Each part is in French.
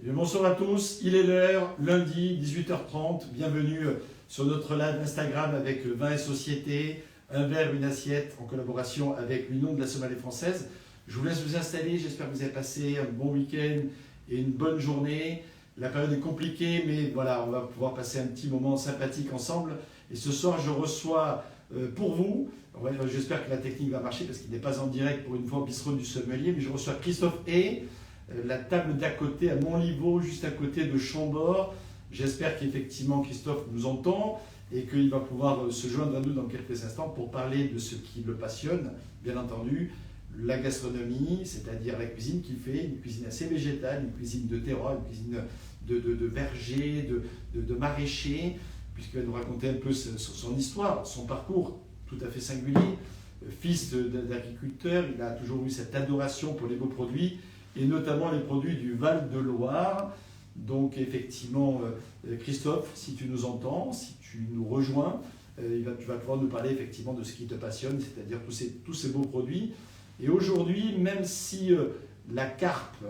Et bonsoir à tous, il est l'heure, lundi 18h30, bienvenue sur notre live Instagram avec Vin et Société, un verre, une assiette en collaboration avec l'Union de la Somalie française. Je vous laisse vous installer, j'espère que vous avez passé un bon week-end et une bonne journée. La période est compliquée, mais voilà, on va pouvoir passer un petit moment sympathique ensemble. Et ce soir, je reçois pour vous, j'espère que la technique va marcher parce qu'il n'est pas en direct pour une fois au bistrot du sommelier, mais je reçois Christophe Hay, la table d'à côté, à Montlivaud, juste à côté de Chambord. J'espère qu'effectivement Christophe nous entend et qu'il va pouvoir se joindre à nous dans quelques instants pour parler de ce qui le passionne, bien entendu, la gastronomie, c'est-à-dire la cuisine qu'il fait, une cuisine assez végétale, une cuisine de terroir, une cuisine de verger, de maraîcher, puisqu'il va nous raconter un peu son histoire, son parcours tout à fait singulier. Fils d'agriculteur, il a toujours eu cette adoration pour les beaux produits, et notamment les produits du Val-de-Loire. Donc effectivement, Christophe, si tu nous entends, si tu nous rejoins, tu vas pouvoir nous parler effectivement de ce qui te passionne, c'est-à-dire tous ces beaux produits. Et aujourd'hui, même si la carpe,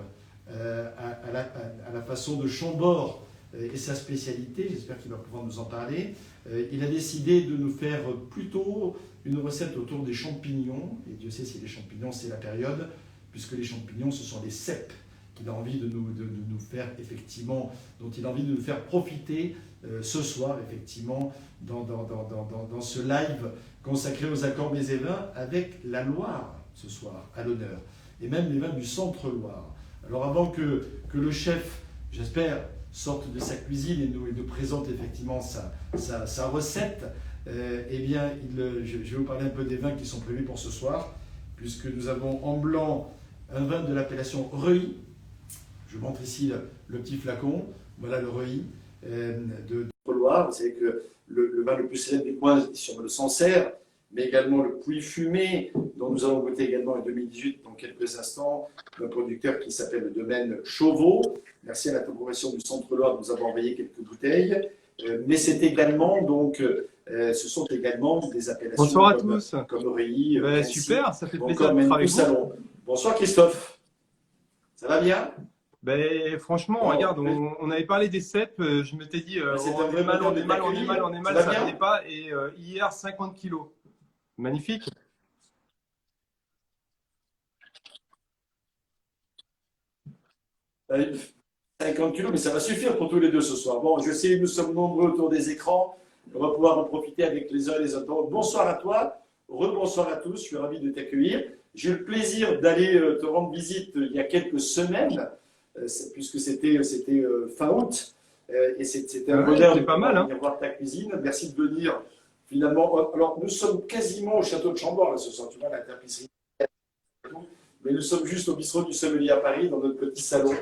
à la façon de Chambord, est sa spécialité, j'espère qu'il va pouvoir nous en parler, il a décidé de nous faire plutôt une recette autour des champignons. Et Dieu sait si les champignons, c'est la période, puisque les champignons, ce sont des cèpes qu'il a envie de nous faire effectivement, dont il a envie de nous faire profiter ce soir, effectivement, dans ce live consacré aux accords mets et vins avec la Loire, ce soir, à l'honneur, et même les vins du Centre-Loire. Alors avant que le chef, j'espère, sorte de sa cuisine et nous présente effectivement sa recette, eh bien, je vais vous parler un peu des vins qui sont prévus pour ce soir, puisque nous avons en blanc un vin de l'appellation Reuilly. Je montre ici le petit flacon. Voilà le Reuilly de Loire. Vous savez que le vin le plus célèbre des coins est sur le Sancerre, mais également le Pouilly Fumé, dont nous allons goûter également en 2018 dans quelques instants, un producteur qui s'appelle le domaine Chauveau. Merci à la corporation du Centre-Loire de nous avoir envoyé quelques bouteilles. Mais c'est également, donc, ce sont également des appellations. Bonsoir à tous. Comme Reuilly. Super, ça fait plaisir d'être avec vous. Bonsoir Christophe. Ça va bien? Franchement, regarde, on avait parlé des cèpes, je m'étais dit, on est mal, ça venait pas. Et hier, 50 kilos. Magnifique. Euh, 50 kilos, mais ça va suffire pour tous les deux ce soir. Bon, je sais, nous sommes nombreux autour des écrans. On va pouvoir en profiter avec les uns et les autres. Donc, bonsoir à toi, rebonsoir à tous, je suis ravi de t'accueillir. J'ai eu le plaisir d'aller te rendre visite il y a quelques semaines, puisque c'était fin août, et c'était un bonheur de venir voir ta cuisine. Merci de venir finalement. Alors, nous sommes quasiment au château de Chambord, là, ce soir, tu vois, la tapisserie. Mais nous sommes juste au bistrot du sommelier à Paris, dans notre petit salon.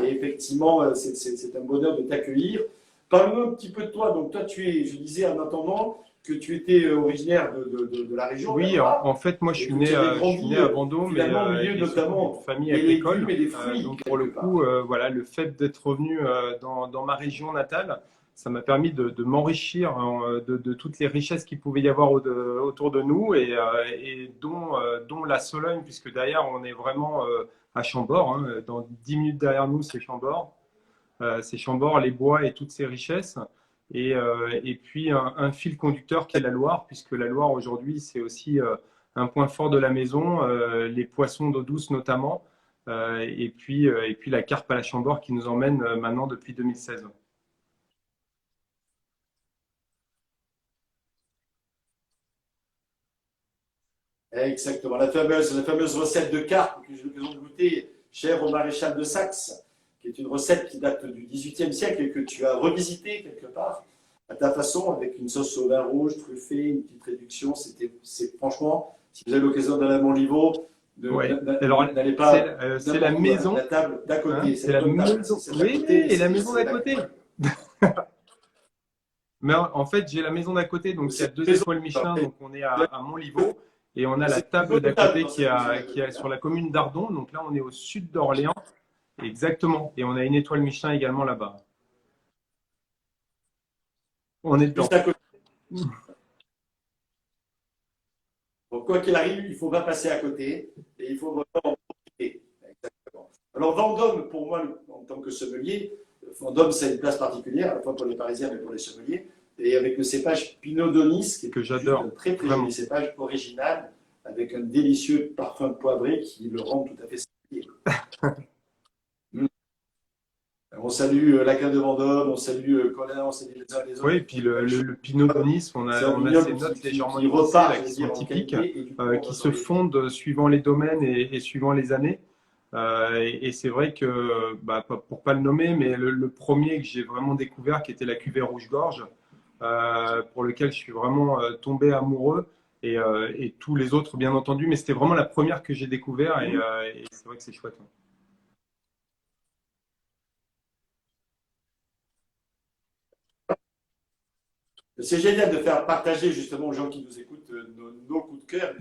Et effectivement, c'est un bonheur de t'accueillir. Parle-nous un petit peu de toi. Donc toi, tu es, je disais en attendant, que tu étais originaire de la région. Oui, en fait, moi, je suis né à Vendôme, mais au milieu notamment d'une famille agricole. Et des fruits, donc pour le coup, voilà, le fait d'être revenu dans ma région natale, ça m'a permis de m'enrichir de toutes les richesses qu'il pouvait y avoir autour de nous et dont la Sologne, puisque derrière, on est vraiment à Chambord. Hein, dans 10 minutes derrière nous, c'est Chambord. C'est Chambord, les bois et toutes ces richesses. Et puis un fil conducteur qui est la Loire, puisque la Loire aujourd'hui, c'est aussi un point fort de la maison, les poissons d'eau douce notamment, et puis la carpe à la Chambord qui nous emmène maintenant depuis 2016. Exactement, la fameuse recette de carpe que j'ai l'occasion de goûter, chère au maréchal de Saxe, qui est une recette qui date du XVIIIe siècle et que tu as revisité quelque part à ta façon, avec une sauce au vin rouge truffée, une petite réduction. C'est franchement, si vous avez l'occasion d'aller à Montlivaud, n'allez pas. C'est la maison. La table d'à côté. Hein, c'est la maison. Oui, et la maison d'à côté. Mais en fait, j'ai la maison d'à côté, donc il y a 2 étoiles Michelin, donc on est à Montlivaud. Et on a la table d'à côté qui est sur la commune d'Ardon. Donc là, on est au sud d'Orléans. Exactement. Et on a une étoile Michelin également là-bas. On est dedans. Donc, quoi qu'il arrive, il ne faut pas passer à côté et il faut vraiment en profiter. Exactement. Alors Vendôme, pour moi, en tant que sommelier, Vendôme, c'est une place particulière, à la fois pour les Parisiens mais pour les sommeliers. Et avec le cépage Pinot Donis, qui est que juste j'adore, un très très vraiment. joli cépage original, avec un délicieux parfum poivré qui le rend tout à fait singulier. On salue la cave de Vendôme, on salue Colin, on salue les uns et les Oui, autres. et puis le Pinot Donis, C'est un on a ces vignoble notes légèrement qui épicées repart, là, je qui veux sont dire, en typiques, qualité, et du coup, on qui va se dans les... fondent suivant les domaines et suivant les années. Et c'est vrai que, bah, pour pas le nommer, mais le premier que j'ai vraiment découvert, qui était la cuvée Rouge-Gorge, pour lequel je suis vraiment tombé amoureux, et tous les autres, bien entendu, mais c'était vraiment la première que j'ai découvert, et c'est vrai que c'est chouette. C'est génial de faire partager justement aux gens qui nous écoutent nos coups de cœur,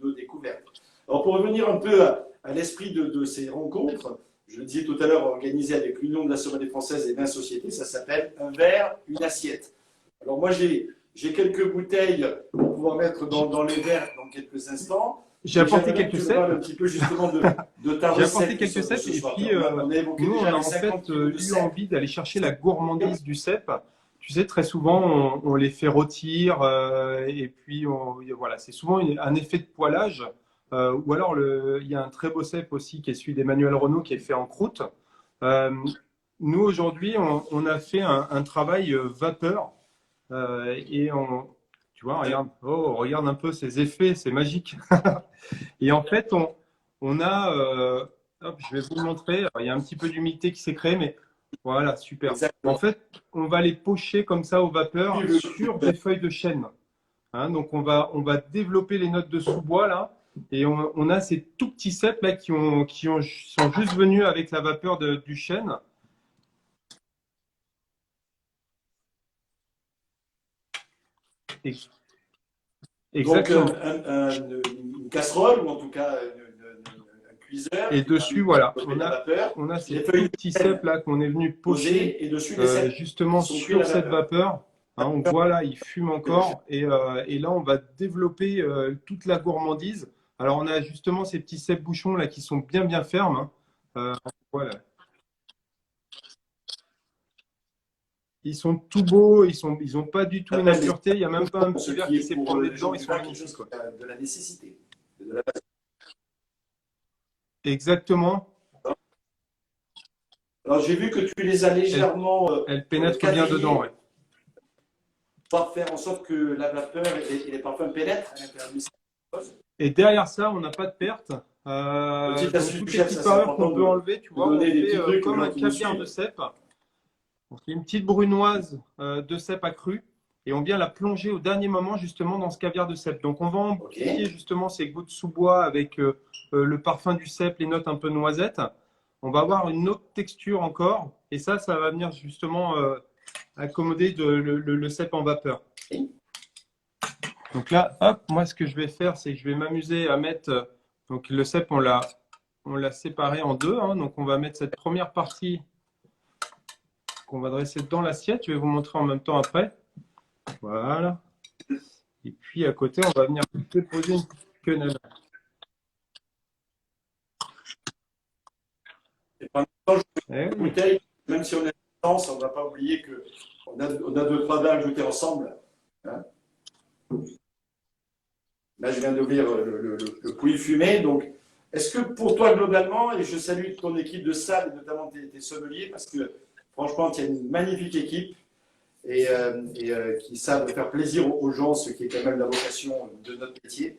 nos découvertes. Alors pour revenir un peu à l'esprit de ces rencontres, je le disais tout à l'heure, organisées avec l'Union de la Sommelier française et 20 sociétés, ça s'appelle Un verre, une assiette. Alors moi j'ai quelques bouteilles pour pouvoir mettre dans les verres dans quelques instants. J'ai Et apporté j'aimerais bien que quelques tu me parles cèpes. un petit peu justement de ta J'ai apporté recette de quelques cèpes ce et soir. puis On a évoqué nous, on déjà a les en fait 50 kilos de eu cèpes. envie d'aller chercher la gourmandise du cèpe. Tu sais, très souvent, on les fait rôtir et puis voilà, c'est souvent un effet de poêlage. Ou alors, il y a un très beau cèpe aussi qui est celui d'Emmanuel Renaud qui est fait en croûte. Euh, Nous, aujourd'hui, on a fait un travail vapeur et tu vois, regarde, oh, regarde un peu ces effets, c'est magique. Et en fait, on a, hop, je vais vous le montrer. Alors, il y a un petit peu d'humidité qui s'est créée, mais voilà, super. En Exactement. fait, on va les pocher comme ça au vapeur sur des feuilles de chêne. Hein, donc, on va développer les notes de sous-bois là. Et on a ces tout petits cèpes là sont juste venus avec la vapeur du chêne. Et- Donc, exactement. une casserole, ou en tout cas un cuiseur Et qui permet dessus, de voilà, développer la vapeur, on a les ces tout feuilles petits de chêne cèpes là qu'on est venu pocher posées et dessus les cèpes qui justement sont cuits à sur la cette vapeur. vapeur. Hein, on voit là, il fume encore et là, on va développer toute la gourmandise. Alors, on a justement ces petits cèpes bouchons là qui sont bien bien fermes. Hein. Voilà. Ils sont tout beaux, ils ont pas du On tout une appelle les impureté. Il n'y a même pas un ce petit verre qui qui est s'est pour posé les gens dedans. Ils du sont vin quelque chose magnifiques, quoi. qui a de la nécessité. De la... Exactement. Alors, j'ai vu que tu les as Elle, légèrement elle pénètre bien dedans, quadrillés ouais. pour faire en sorte que la vapeur et les parfums pénètrent à l'intérieur du cèpe. Et derrière ça, on n'a pas de perte. Petite Donc astuce du toutes les chef, petites ça c'est parures important qu'on peut enlever, tu de vois, on donner des fait petits trucs aux comme gens un qui nous caviar de suivent. cèpe. On fait une petite brunoise de cèpe accrue et on vient la plonger au dernier moment justement dans ce caviar de cèpe. Donc on va Ok. amplifier justement ces gouttes sous bois avec le parfum du cèpe, les notes un peu noisettes. On va avoir une autre texture encore et ça va venir justement accommoder le cèpe en vapeur. Donc là, hop, moi ce que je vais faire, c'est que je vais m'amuser à mettre, donc le cèpe, on l'a séparé en deux. Hein, donc on va mettre cette première partie qu'on va dresser dans l'assiette. Je vais vous montrer en même temps après. Voilà. Et puis à côté, on va venir déposer une petite quenelle. Et pendant ce temps, je Eh fais une oui. bouteille, même si on est à distance, on ne va pas oublier qu'on a deux, trois verres ajoutés ensemble. Hein. Là, je viens d'ouvrir le pouilly fumé. Donc, est-ce que pour toi, globalement, et je salue ton équipe de salle, et notamment tes sommeliers, parce que franchement, tu as une magnifique équipe qui savent faire plaisir aux gens, ce qui est quand même la vocation de notre métier.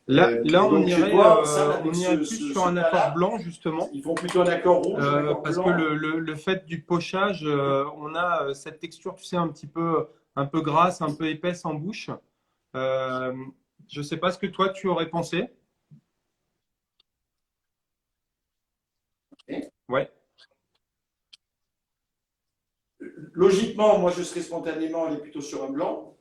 Là, Et on donc, chez irait, toi, ça, avec plus sur un accord plat-là, blanc, justement. ils font plutôt un accord rouge, un accord Parce que blanc. le fait du pochage, on a cette texture, tu sais, un peu grasse, un peu épaisse en bouche. Euh, je ne sais pas ce que toi, tu aurais pensé. Et Ouais. logiquement, moi, je serais spontanément allé plutôt sur un blanc.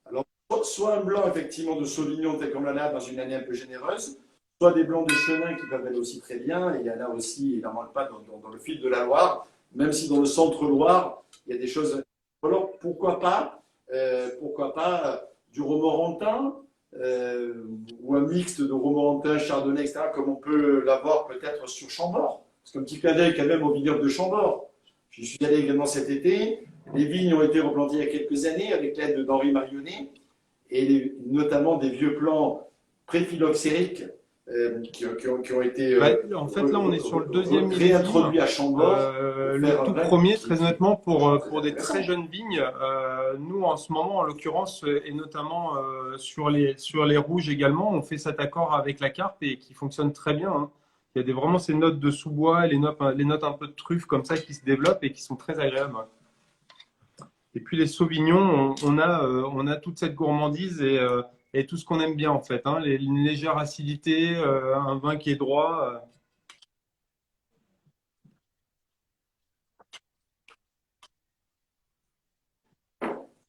Alors, soit un blanc, effectivement, de Sauvignon, tel qu'on l'a là, dans une année un peu généreuse, soit des blancs de Chenin qui peuvent aller aussi très bien. Et il y en a aussi, il n'en manque pas dans le fil de la Loire, même si dans le centre-Loire, il y a des choses. Alors, pourquoi pas du Romorantin ou un mixte de Romorantin, Chardonnay, etc., comme on peut l'avoir peut-être sur Chambord. Parce qu'un petit clin d'œil quand même au vignoble de Chambord. Je suis allé également cet été. Les vignes ont été replantées il y a quelques années avec l'aide d'Henri Marionnet, et notamment des vieux plants préphyloxériques qui ont été En fait, là, on est sur le deuxième réintroduits à Chambord. Le tout premier, très honnêtement, pour des très jeunes vignes. Nous, en ce moment, en l'occurrence, et notamment sur les rouges également, on fait cet accord avec la carpe et qui fonctionne très bien, hein. Il y a vraiment ces notes de sous-bois, les notes un peu de truffe comme ça qui se développent et qui sont très agréables. Et puis les sauvignons, on a toute cette gourmandise et tout ce qu'on aime bien en fait, hein. Une légère acidité, un vin qui est droit.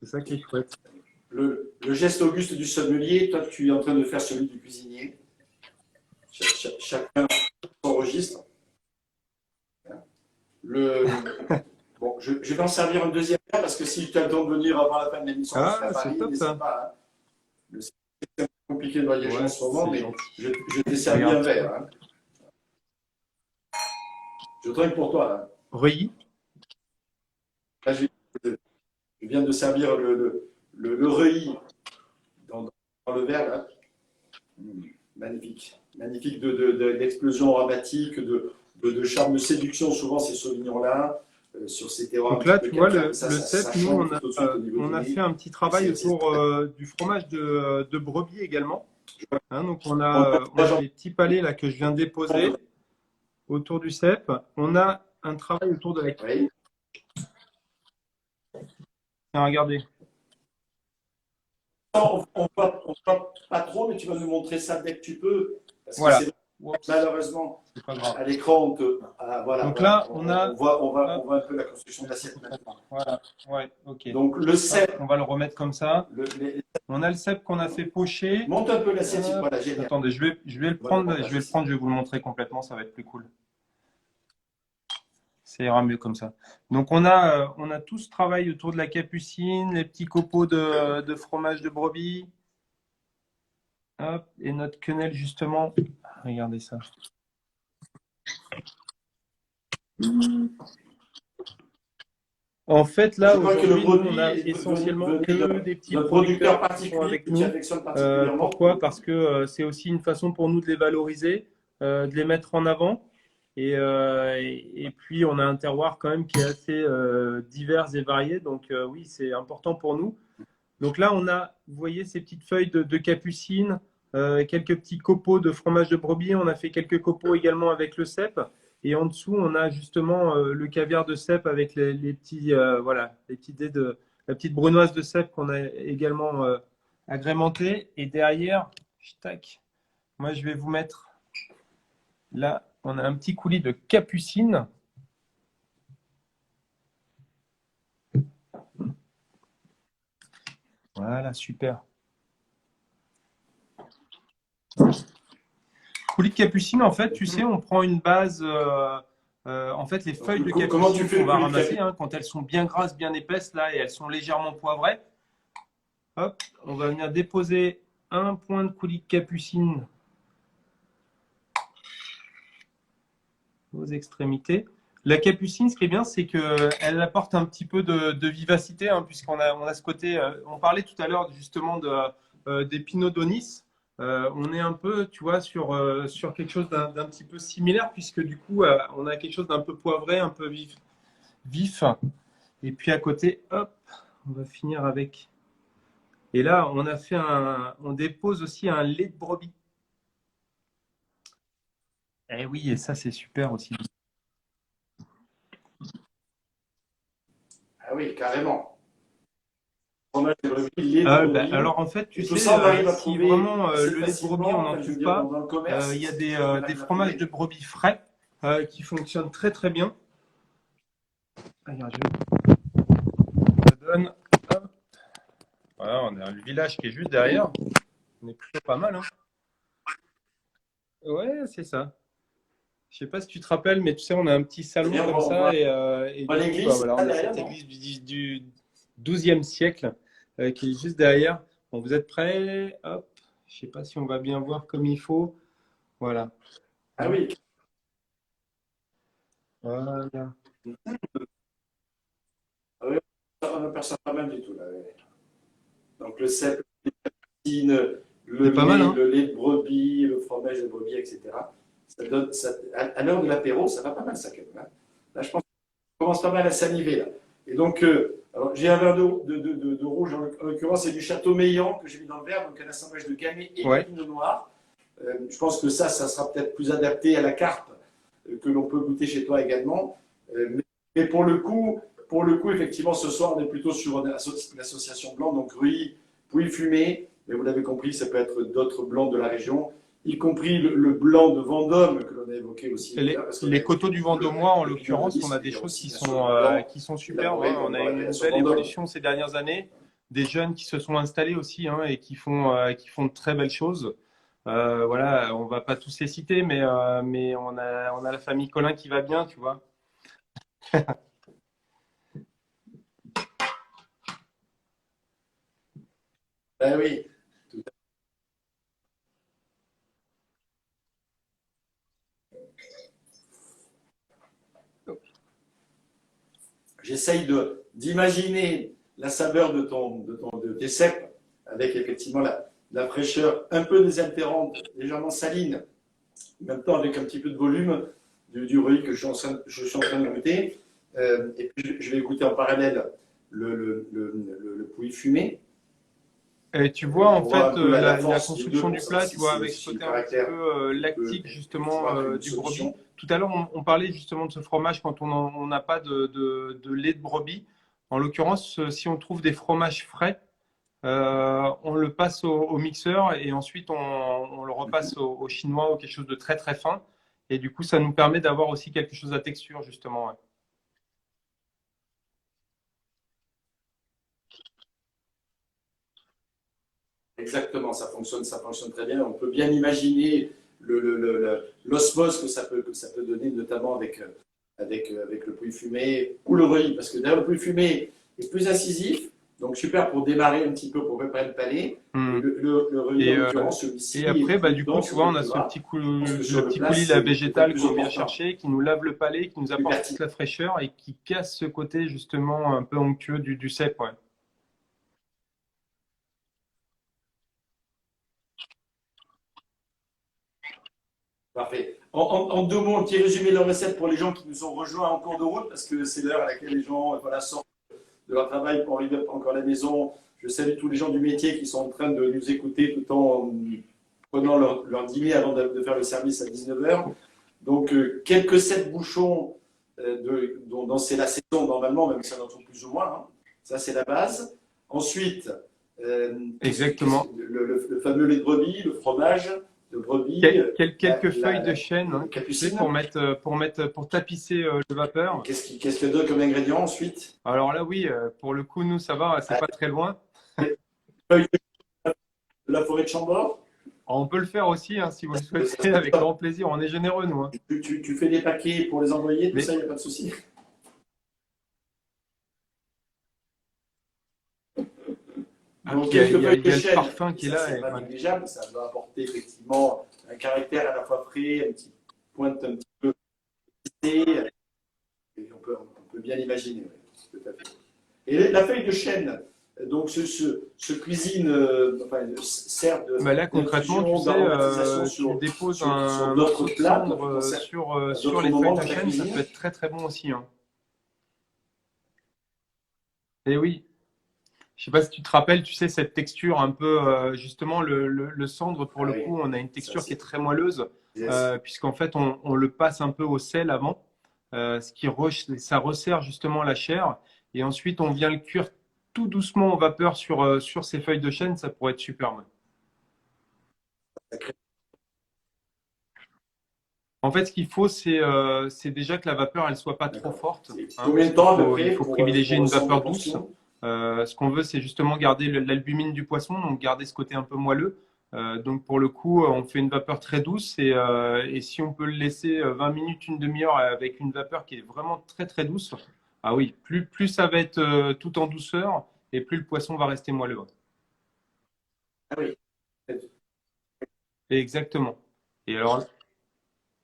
C'est ça qui est chouette. Le geste auguste du sommelier, toi tu es en train de faire celui du cuisinier. Chacun son registre. Bon, je vais en servir un deuxième verre parce que si tu as le temps de venir avant la fin de l'émission, c'est top ça. Pas, hein. C'est compliqué de voyager en ce moment, mais gentil. je t'ai servi un verre. Hein. Je trinque pour toi. Hein. Reuilly. Là, je viens de servir le Reuilly dans le verre. Là. Magnifique. Magnifique d'explosion aromatique, de charme de séduction, souvent ces sauvignons-là. Sur ces terroirs. Donc là, tu vois, le cep, nous, on a fait un petit travail autour du fromage de brebis également. Hein, donc, on a les petits palets là, que je viens de déposer autour du cep. On a un travail autour de la oui. Tiens, regardez. On ne voit pas trop, mais tu vas nous montrer ça dès que tu peux. Parce voilà. Que malheureusement, à l'écran, voilà. Donc là, on voit un peu la construction de l'assiette maintenant. Voilà, ouais, ok. Donc le cep. On va le remettre comme ça. On a le cep qu'on a fait pocher. Monte un peu l'assiette, voilà, génial. Attendez, je vais le prendre, je vais vous le montrer complètement, ça va être plus cool. Ça ira mieux comme ça. Donc on a tout ce travail autour de la capucine, les petits copeaux de fromage de brebis. Hop, et notre quenelle justement. Regardez ça. En fait, là, aujourd'hui, on a essentiellement que des petits producteurs particuliers avec nous. Pourquoi? Parce que c'est aussi une façon pour nous de les valoriser, de les mettre en avant. Et puis, on a un terroir quand même qui est assez divers et varié. Donc, oui, c'est important pour nous. Donc là, on a, vous voyez, ces petites feuilles de capucine, quelques petits copeaux de fromage de brebis. On a fait quelques copeaux également avec le cep. Et en dessous, on a justement le caviar de cep avec les petits, voilà, les petits dés la petite brunoise de cep qu'on a également agrémentée. Et derrière, tac, moi, je vais vous mettre là, on a un petit coulis de capucine. Voilà, super. Coulis de capucine, en fait, tu sais, on prend une base, en fait, les feuilles de capucine qu'on va ramasser, hein, quand elles sont bien grasses, bien épaisses, là, et elles sont légèrement poivrées, hop, on va venir déposer un point de coulis de capucine aux extrémités. La capucine, ce qui est bien, c'est qu'elle apporte un petit peu de vivacité, hein, puisqu'on a ce côté, on parlait tout à l'heure justement des Pinot Donis. On est un peu, tu vois, sur quelque chose d'un petit peu similaire, puisque du coup, on a quelque chose d'un peu poivré, un peu vif. Et puis à côté, hop, on va finir avec. Et là, on dépose aussi un lait de brebis. Eh oui, et ça, c'est super aussi. Ah oui, carrément. Alors en fait, tu sais, si vraiment le lait de brebis, on n'en trouve pas, il y a des fromages de brebis frais qui fonctionnent très très bien. Regarde, je donne. Hop. Voilà, on a le village qui est juste derrière. On est plutôt pas mal. Hein. Ouais, c'est ça. Je sais pas si tu te rappelles, mais tu sais, on a un petit salon comme ça. Et l'église, voilà, on a cette église du XIIe siècle qui est juste derrière. Bon, vous êtes prêts? Hop. Je sais pas si on va bien voir comme il faut. Voilà. Ah oui. Voilà. Ah oui, on aperçoit pas mal du tout là. Ouais. Donc le cèpe, le C'est pas mal, hein? le lait de brebis, le fromage de brebis, etc. Ça donne, ça, à l'heure de l'apéro, ça va pas mal ça quand même. Hein. Là, je pense qu'on commence pas mal à saliver là. Et donc, j'ai un verre de rouge, en l'occurrence, c'est du Château Meillan que j'ai mis dans le verre, donc un assemblage de gamay et de Ouais. pinot noir. Je pense que ça sera peut-être plus adapté à la carte que l'on peut goûter chez toi également. Mais pour le coup, effectivement, ce soir, on est plutôt sur une association blanc, donc Ruy, Pouilly Fumé, mais vous l'avez compris, ça peut être d'autres blancs de la région, y compris le blanc de Vendôme que l'on a évoqué aussi tout à l'heure, parce qu'on a Les coteaux évoqué du le bleu, Vendomois, en le pinot l'occurrence, on gris, a mais des il y a choses aussi bien sûr le blanc qui sont superbes, élaboré hein. On a dans une l'appellation belle Vendôme. évolution ces dernières années. Des jeunes qui se sont installés aussi, hein, et qui font de très belles choses. Voilà, on va pas tous les citer, mais on a la famille Collin qui va bien, tu vois. Ben oui, j'essaye d'imaginer la saveur de tes cèpes avec effectivement la fraîcheur un peu désaltérante, légèrement saline, en même temps avec un petit peu de volume du riz que je suis en train de goûter. Et puis je vais goûter en parallèle le pouilly fumé Et tu vois, en pour voir fait, un peu la la force des deux, construction pour du savoir plat, tu si vois, c'est avec ce aussi le côté un petit caractère peu qui peut lactique, justement, effectivement être une du brebis. solution. Tout à l'heure, on parlait justement de ce fromage quand on n'a pas de lait de brebis. En l'occurrence, si on trouve des fromages frais, on le passe au mixeur et ensuite on le repasse au chinois ou quelque chose de très très fin. Et du coup, ça nous permet d'avoir aussi quelque chose à texture, justement. Ouais. Exactement, ça fonctionne très bien. On peut bien imaginer l'osmose que ça peut donner, notamment avec le poulet fumé ou le riz, parce que d'ailleurs le poulet fumé est plus incisif, donc super pour démarrer un petit peu, pour préparer le palais. Et Hmm. le riz, en Et, l'occurrence, celui-ci et est après, bah, plus du coup, tu dense, un vois, peu on a plus ce gras. Je pense que le sur le petit plat, coulis là, c'est peut-être végétal plus qu'on vient opportun, chercher, qui nous lave le palais, qui nous plus apporte toute pertinent. la fraîcheur et qui casse ce côté justement un peu onctueux du cèpe. Ouais. Parfait. En deux mots, un petit résumé de la recette pour les gens qui nous ont rejoints en cours de route, parce que c'est l'heure à laquelle les gens voilà, sortent de leur travail pour arriver encore à la maison. Je salue tous les gens du métier qui sont en train de nous écouter tout en prenant leur dîner avant de faire le service à 19h. Donc, quelques 7 bouchons dont c'est la saison normalement, même si ça en trouve plus ou moins. Hein. Ça, c'est la base. Ensuite, Exactement. le fameux lait de brebis, le fromage de brebis, Quelques feuilles de chêne, hein, le tu sais, capucine. pour tapisser le vapeur. Qu'est-ce qu'il y a d'autre comme ingrédient ensuite? Alors là, oui, pour le coup, nous, ça va, c'est pas très loin. Feuille de la forêt de Chambord. On peut le faire aussi, hein, si vous le Ça, souhaitez, avec grand plaisir. On est généreux, nous. Hein. tu fais des paquets pour les envoyer, tout ça, Mais il n'y a pas de souci. ah, Donc, puis quelques feuilles il de y a le chêne, parfum et qui est ça, là. c'est Et, pas ouais. négligeable, ça doit apporter effectivement un caractère à la fois frais, un petit pointe un petit peu épicé, et on peut bien imaginer. Ouais, tout à fait. Et la feuille de chêne, donc se cuisine, enfin, sert Bah là, concrètement, tu d'infusion, sais, d'aromatisation tu déposes sur un morceau d'autres de plats, toi cendre qui concerne à sur d'autres les feuilles moments de de ta chêne, ça cuisine. peut être très très bon aussi. Hein. Et oui, je sais pas si tu te rappelles, tu sais, cette texture un peu, justement, le cendre, pour Ah le oui, coup, on a une ça texture qui est c'est très moelleuse, yes. puisqu'en fait, on le passe un peu au sel avant, ça resserre justement la chair, et ensuite, on vient le cuire tout doucement en vapeur sur ces feuilles de chêne, ça pourrait être super. Ouais. En fait, ce qu'il faut, c'est déjà que la vapeur, elle soit pas trop D'accord. forte, C'est hein, combien parce de temps à peu il près faut privilégier pour une 100 vapeur douce. portions? Ce qu'on veut, c'est justement garder l'albumine du poisson, donc garder ce côté un peu moelleux. Donc pour le coup, on fait une vapeur très douce et si on peut le laisser 20 minutes, une demi-heure avec une vapeur qui est vraiment très très douce, ah oui, plus ça va être tout en douceur et plus le poisson va rester moelleux. Ah oui. Exactement. Et alors,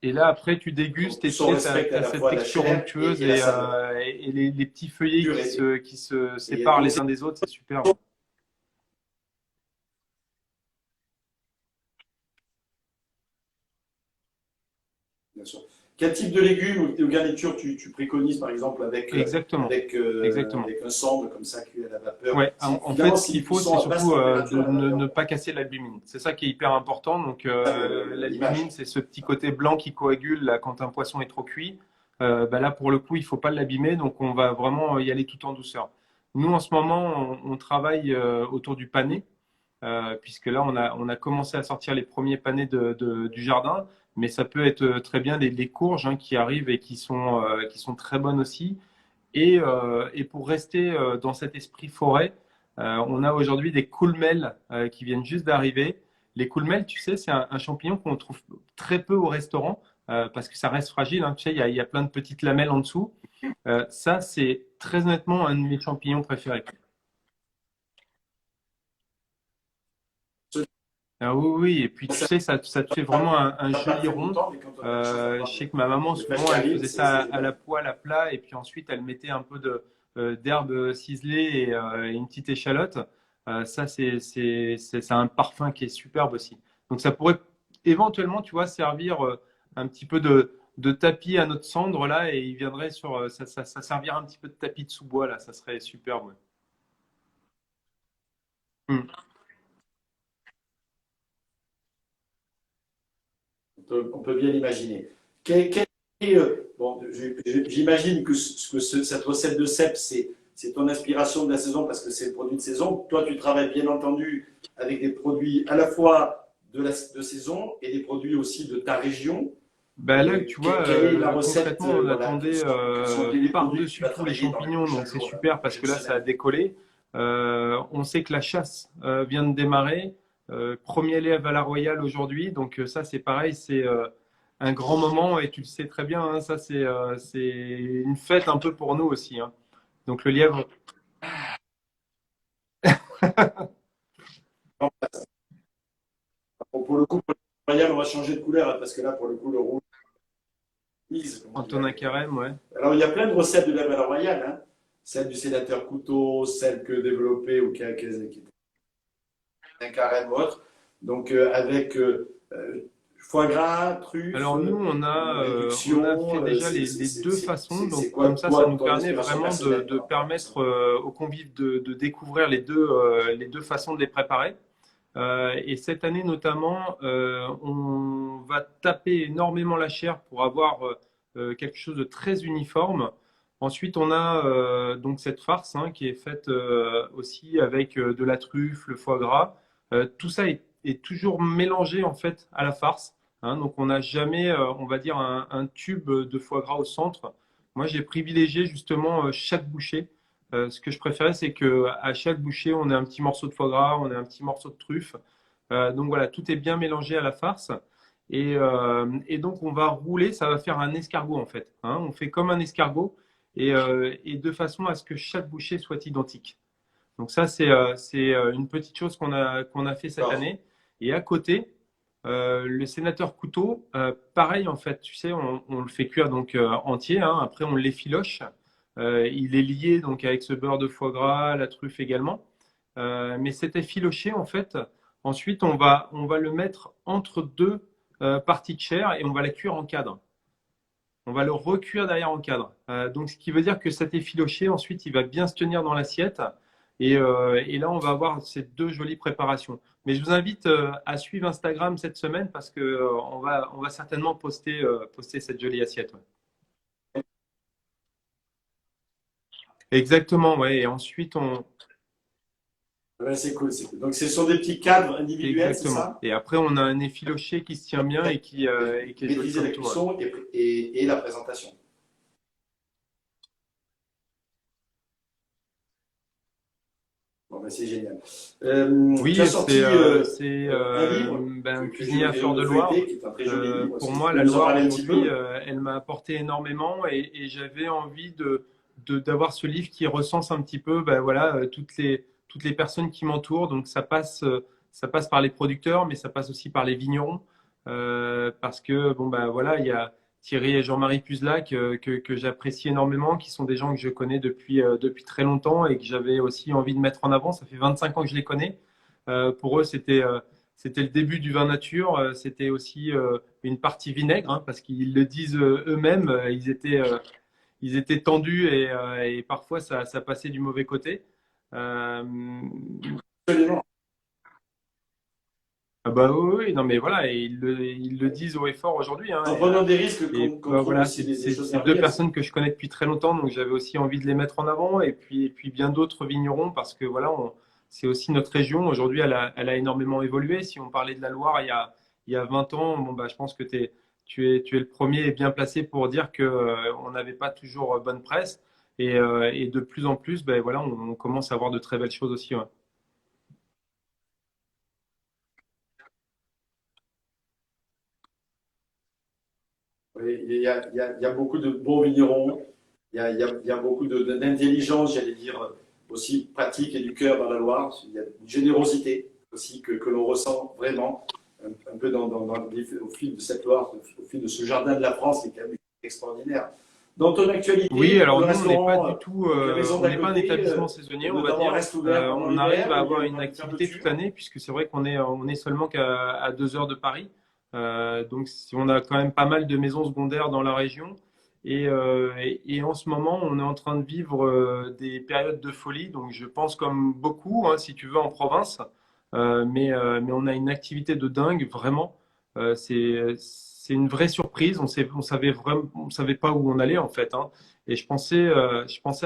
Et là, après, tu Donc, dégustes et tu on sais, respecte à as la cette fois la texture chair onctueuse et la saveur. et les petits feuillets Et, qui se séparent donc, les uns des autres, c'est super. bien sûr. Quel type de légumes ou de garniture tu préconises, par exemple, Exactement. Exactement. avec un sample comme ça, cuit à la vapeur? Ouais, en fait, Finalement, ce c'est qu'il une faut, cuisson c'est à basse surtout température de à la vapeur, ne pas casser l'albumine. C'est ça qui est hyper important. Donc, l'albumine, l'image. c'est ce petit côté blanc qui coagule là, quand un poisson est trop cuit. Bah là, pour le coup, il faut pas l'abîmer. Donc, on va vraiment y aller tout en douceur. Nous, en ce moment, on travaille autour du pané, puisque là, on a commencé à sortir les premiers panés du jardin. Mais ça peut être très bien les courges hein, qui arrivent et qui sont très bonnes aussi. Et pour rester dans cet esprit forêt, on a aujourd'hui des coulmelles qui viennent juste d'arriver. Les coulmelles, tu sais, c'est un champignon qu'on trouve très peu au restaurant parce que ça reste fragile. Hein. Tu sais, il y a plein de petites lamelles en dessous. Ça, c'est très honnêtement un de mes champignons préférés. Ah oui, oui, et puis tu Ça sais, ça te fait vraiment un n'a pas joli très rond. longtemps, mais quand on a la chance Je d'avoir sais que ma maman, des flèches souvent, qui elle arrivent, faisait ça c'est à la bon. poêle, à plat, et puis ensuite, elle mettait un peu d'herbe ciselée et une petite échalote. Ça, c'est un parfum qui est superbe aussi. Donc, ça pourrait éventuellement, tu vois, servir un petit peu de tapis à notre cendre, là, et il viendrait ça servirait un petit peu de tapis de sous-bois, là, ça serait superbe. Ouais. Hmm. On peut bien l'imaginer. Bon, j'imagine que, cette recette de cèpe, c'est ton inspiration de la saison parce que c'est le produit de saison. Toi, tu travailles bien entendu avec des produits à la fois de saison et des produits aussi de ta région. Ben là, tu vois, Quelle est la recette? concrètement, on Voilà, attendait quels sont les produits que tu par-dessus vas tout les travailler champignons, donc chaque c'est jour, super parce prochaine que là, ça a semaine? décollé. On sait que la chasse vient de démarrer. Premier lait à Valais-Royal aujourd'hui, donc ça, c'est pareil, c'est un grand moment et tu le sais très bien, hein, ça, c'est une fête un peu pour nous aussi. Hein. Donc le lièvre, Pour le coup, pour le royal, on va changer de couleur hein, parce que là, pour le coup, le rouge, comme on Antonin dirait. Carême, ouais. Alors, il y a plein de recettes de la valeur royale. Hein. Celle du sénateur Couteau, celle que développée ou qui était un carême ou autre. Donc, avec foie gras, truffe, Alors nous, on a fait réduction. déjà les deux façons, C'est donc quoi, comme ça toi, nous ton permet inspiration vraiment personnelle de par rapport à ça? permettre aux convives de découvrir les deux façons de les préparer. Et cette année notamment, on va taper énormément la chair pour avoir quelque chose de très uniforme. Ensuite, on a donc cette farce hein, qui est faite aussi avec de la truffe, le foie gras. Tout ça est toujours mélangé en fait à la farce. Hein. Donc, on n'a jamais, on va dire, un tube de foie gras au centre. Moi, j'ai privilégié justement chaque bouchée. Ce que je préférais, c'est que à chaque bouchée, on ait un petit morceau de foie gras, on ait un petit morceau de truffe. Donc voilà, tout est bien mélangé à la farce. Et donc on va rouler, ça va faire un escargot en fait. Hein. On fait comme un escargot et de façon à ce que chaque bouchée soit identique. Donc ça, c'est une petite chose qu'on a fait cette Alors, année. Et à côté, le sénateur couteau, pareil en fait, tu sais, on le fait cuire donc entier. Hein. Après, on l'effiloche. Il est lié donc avec ce beurre de foie gras, la truffe également. Mais cet effiloché, en fait, ensuite, on va le mettre entre deux parties de chair et on va la cuire en cadre. On va le recuire derrière en cadre. Donc, ce qui veut dire que cet effiloché, ensuite, il va bien se tenir dans l'assiette. Et là, on va avoir ces deux jolies préparations. Mais je vous invite à suivre Instagram cette semaine parce que on va certainement poster cette jolie assiette. Ouais. Exactement, ouais. Et ensuite, ouais, c'est cool, c'est cool. Donc, ce sont des petits cadres individuels, c'est exactement. ça? Et après, on a un effiloché qui se tient bien et qui est joli Maîtriser la comme tout. Ouais. cuisson et la présentation. Bon, ben, c'est génial. Tu Oui, as sorti un livre ben, que j'ai eu cuisinier à l'occasion Fleur de de Loire. feuilleter, qui est un très joli livre. Pour Est-ce que tu moi, peux la nous en Loire parler un petit aujourd'hui, peu? elle m'a apporté énormément et j'avais envie d'avoir ce livre qui recense un petit peu, ben, voilà, toutes les personnes qui m'entourent. Donc ça passe par les producteurs, mais ça passe aussi par les vignerons. parce que bon bah voilà, il y a Thierry et Jean-Marie Puzelac que j'apprécie énormément, qui sont des gens que je connais depuis très longtemps et que j'avais aussi envie de mettre en avant. Ça fait 25 ans que je les connais. Pour eux, c'était le début du vin nature. C'était aussi une partie vinaigre, hein, parce qu'ils le disent eux-mêmes. Ils étaient tendus et parfois ça passait du mauvais côté. Euh, Absolument. ah bah oui, oui, non mais voilà, et ils le disent haut et fort aujourd'hui, hein, En prenant des risques qu'on bah trouve voilà, aussi des choses c'est deux merveilleuses. personnes que je connais depuis très longtemps, donc j'avais aussi envie de les mettre en avant, et puis bien d'autres vignerons, parce que voilà, c'est aussi notre région. Aujourd'hui, elle a énormément évolué. Si on parlait de la Loire il y a 20 ans, bon, bah, je pense que tu es le premier et bien placé pour dire que, on n'avait pas toujours bonne presse, et de plus en plus, ben voilà, on commence à avoir de très belles choses aussi. Ouais. Oui, il y a beaucoup de bons vignerons, il y a beaucoup d'intelligence, j'allais dire, aussi pratique et du cœur dans la Loire. Il y a une générosité aussi que l'on ressent vraiment un peu au fil de cette Loire, au fil de ce jardin de la France qui est quand même extraordinaire. Dans ton Oui, actualité, alors le nous, on n'est pas restaurant, du tout, donc la maison on d'à n'est pas un côté, établissement saisonnier, on va notamment, dire. reste ouvert pendant On arrive l'hiver à ou il y avoir a une encore une activité toute fermeture? l'année, puisque c'est vrai on est seulement qu'à 2 heures de Paris. Donc, on a quand même pas mal de maisons secondaires dans la région. Et en ce moment, on est en train de vivre des périodes de folie. Donc, je pense comme beaucoup, hein, si tu veux, en province. Mais on a une activité de dingue, vraiment. C'est une vraie surprise. On savait pas où on allait, en fait, hein. Et je pensais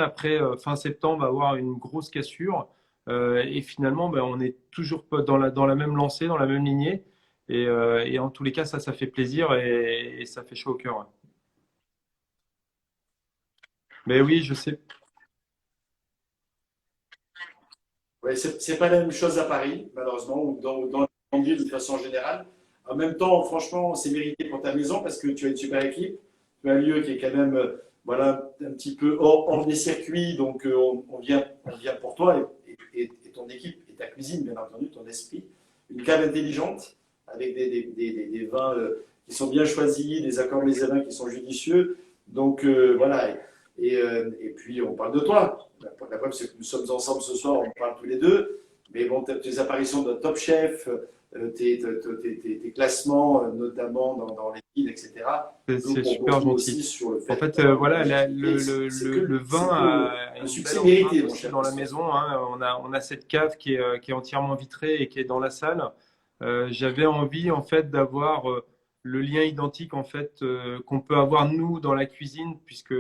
après fin septembre avoir une grosse cassure. Et finalement, ben, on est toujours pas dans la même lancée, dans la même lignée. Et en tous les cas, ça fait plaisir et ça fait chaud au cœur. Ouais. Mais oui, je sais. Ouais, c'est pas la même chose à Paris, malheureusement, ou dans les grandes villes de façon générale. En même temps, franchement, c'est mérité pour ta maison parce que tu as une super équipe. Tu as un lieu qui est quand même voilà, un petit peu hors des circuits, donc on vient pour toi et ton équipe et ta cuisine, bien entendu, ton esprit. Une cave intelligente avec des vins qui sont bien choisis, des accords mésévins qui sont judicieux. Donc voilà, et puis on parle de toi. La preuve, c'est que nous sommes ensemble ce soir, on parle tous les deux. Mais bon, tes apparitions de Top Chef, tes classements, notamment dans les villes, etc., nous C'est super proposent gentil. aussi sur le En fait fait, d'avoir une voilà, longévité. le vin C'est que a un une belle succès empreinte mérité, mon aussi cher dans la Christophe. maison, hein. On a cette cave qui est entièrement vitrée et qui est dans la salle. J'avais envie, en fait, d'avoir le lien identique, en fait, qu'on peut avoir nous dans la cuisine, puisque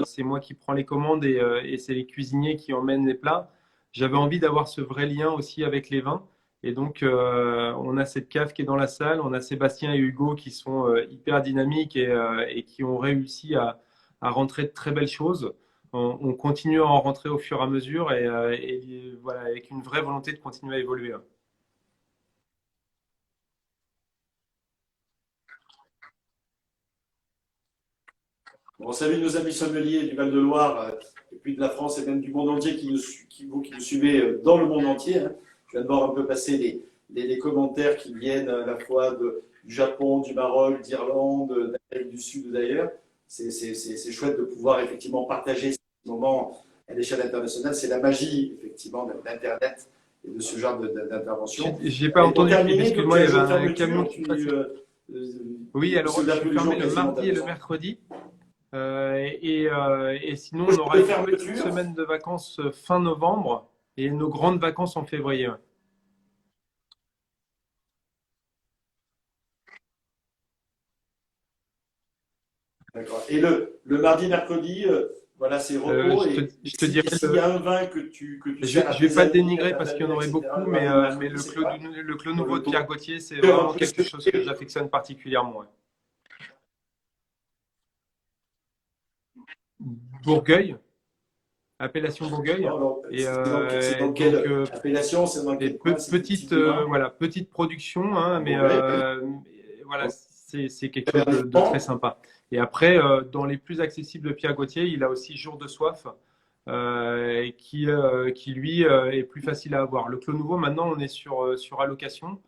c'est moi qui prends les commandes et c'est les cuisiniers qui emmènent les plats. J'avais envie d'avoir ce vrai lien aussi avec les vins. Et donc, on a cette cave qui est dans la salle. On a Sébastien et Hugo qui sont hyper dynamiques et qui ont réussi à rentrer de très belles choses. On continue à en rentrer au fur et à mesure et voilà, avec une vraie volonté de continuer à évoluer. On salue nos amis sommeliers du Val-de-Loire, et puis de la France et même du monde entier qui nous suivez dans le monde entier, hein. Je viens de voir un peu passer les commentaires qui viennent à la fois du Japon, du Maroc, d'Irlande, d'Amérique du Sud ou d'ailleurs. C'est chouette de pouvoir effectivement partager ce moment à l'échelle internationale. C'est la magie effectivement d'Internet et de ce genre d'intervention. J'ai pas Et pour entendu, Philippe, terminer, donc excuse-moi, il y avait jour de un camion fermeture, qui passait. euh, Oui, c'est alors je ouvert suis tous les fermé jours le quasiment ta mardi et le maison. mercredi. Et sinon, on Jour aura de une petite fermeture, semaine de vacances fin novembre et nos grandes vacances en février. Ouais. d'accord. Et le mardi, mercredi, voilà, c'est repos. Je te dirai Et s'il y a un vin que tu sers à je vais tes pas amis, à dénigrer ta parce qu'il y en famille, aurait etc., beaucoup, le mardi, mais mercredi, c'est quoi? Le Clos Pour Nouveau le de Pierre tour. Gauthier, c'est En vraiment plus quelque que chose que j'affectionne particulièrement. Ouais. Bourgueil, appellation Bourgueil. bon, alors, Et c'est dans donc, quelle appellation, c'est dans quel coin, c'est quel type petite, de vin? voilà, petite production, hein, En Bourgogne, oui. voilà, c'est quelque chose de très Bon, sympa. Et après, dans les plus accessibles de Pierre Gauthier, il a aussi Jour de soif, qui lui est plus facile à avoir. Le Clos Nouveau, maintenant, on est sur allocation.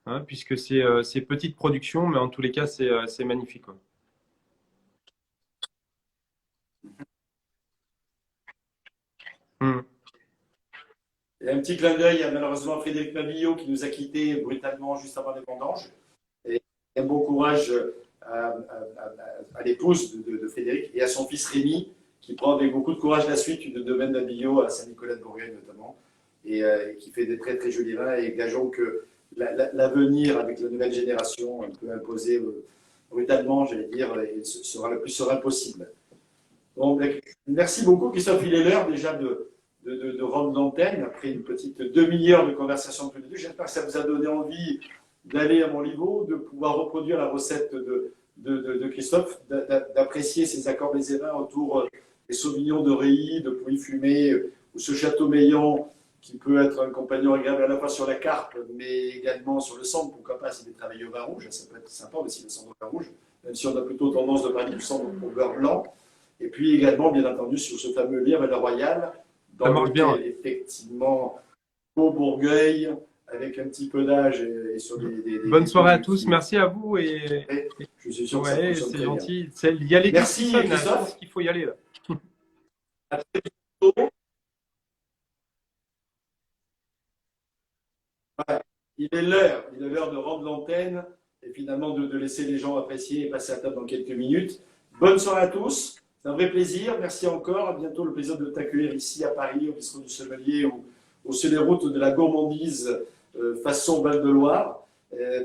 hein, puisque c'est petite production, mais en tous les cas, c'est magnifique, quoi. Mm. Et un petit clin d'œil à malheureusement Frédéric Mabillot qui nous a quittés brutalement juste avant les vendanges. Et un bon courage à l'épouse de Frédéric et à son fils Rémi qui prend avec beaucoup de courage la suite du domaine Mabillot à Saint-Nicolas-de-Bourgogne notamment et qui fait des très très jolis vins et gageons que l'avenir avec la nouvelle génération peut imposer brutalement, j'allais dire, et sera le plus serein possible. Bon, merci beaucoup Christophe, il est l'heure déjà de rendre l'antenne après une petite demi-heure de conversation tous les deux. J'espère que ça vous a donné envie d'aller à mon niveau, de pouvoir reproduire la recette de Christophe, d'apprécier ses accords des vins autour des sauvignons de Réy, de Pouilly-Fumé, ou ce Châteaumeillan qui peut être un compagnon agréable à la fois sur la carpe, mais également sur le cendre, pourquoi pas s'il est travaillé au vin rouge, ça peut être sympa aussi le cendre au vin rouge, même si on a plutôt tendance de parler du cendre au beurre blanc. Et puis également, bien entendu, sur ce fameux livre Le Royal, dans lequel, effectivement, au Bourgueil, avec un petit peu d'âge et sur Bonne soirée à tous, merci à vous. Et je suis sûr ouais, que c'est gentil. Il y a les merci Christophe. Je qu'il faut y aller là. À très bientôt. Voilà. Il est l'heure de rendre l'antenne et finalement de laisser les gens apprécier et passer à table dans quelques minutes. Bonne soirée à tous. C'est un vrai plaisir. Merci encore. À bientôt. Le plaisir de t'accueillir ici à Paris, au bistrot du Sommelier, ou sur les routes de la gourmandise façon Val-de-Loire.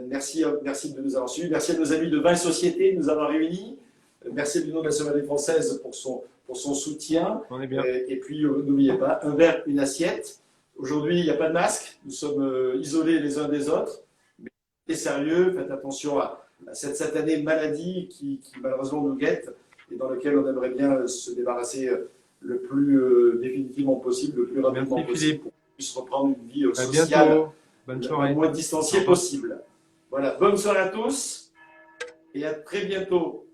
Merci de nous avoir suivis. Merci à nos amis de Vin et Société de nous avoir réunis. Merci à l'Union de la Sommelier française pour son soutien. On est bien. Et puis, n'oubliez pas, un verre, une assiette. Aujourd'hui, il n'y a pas de masque. Nous sommes isolés les uns des autres. Mais soyez sérieux. Faites attention à cette satanée maladie qui malheureusement nous guette et dans lequel on aimerait bien se débarrasser le plus définitivement possible, le plus rapidement possible, pour qu'on puisse reprendre une vie sociale le moins distanciée possible. Voilà, bonne soirée à tous et à très bientôt.